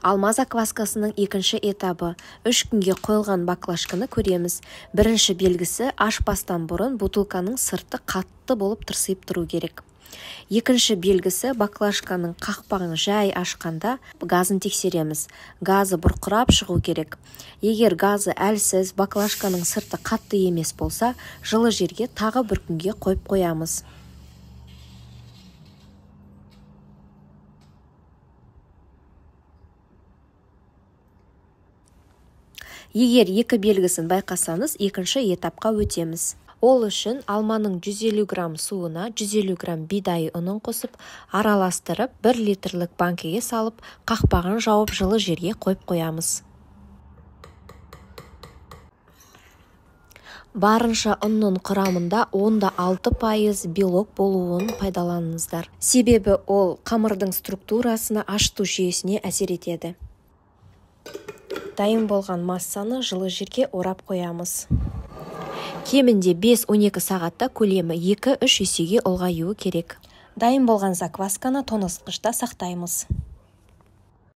Алма закваскасының екінші этабы. 3 күнге қойылған баклажканы көреміз. Бірінші белгісі ашпастан бұрын бутылканың сырты қатты болып тырсиып тұру керек. Екінші белгісі баклажканың қақпағын жай ашқанда газын тексереміз. Газы бұрқырап шығу керек. Егер газы әлсіз, баклажканың сырты қатты емес болса, жылы жерге тағы 1 күнге қойып қоямыз. Егер 2 белгісін байқасаңыз, екінші этапқа өтеміз. Ол үшін алманың 150 грамм суына 150 грамм бидай ұнын қосып, араластырып 1 литрлік банкеге салып, қақпағын жауып жылы жерге қойып қоямыз. Барынша ұнның құрамында 6% белок болуын пайдаланыңыздар. Себебі ол қамырдың структурасына, ашыту жүйесіне әсер етеді. Дайын болған массаны жылы жерге орап қоямыз. Кемінде 5-12 сағатта көлемі 2-3 есеге ұлғаюы керек. Дайын болған заквасканы тоңазытқышта сақтаймыз.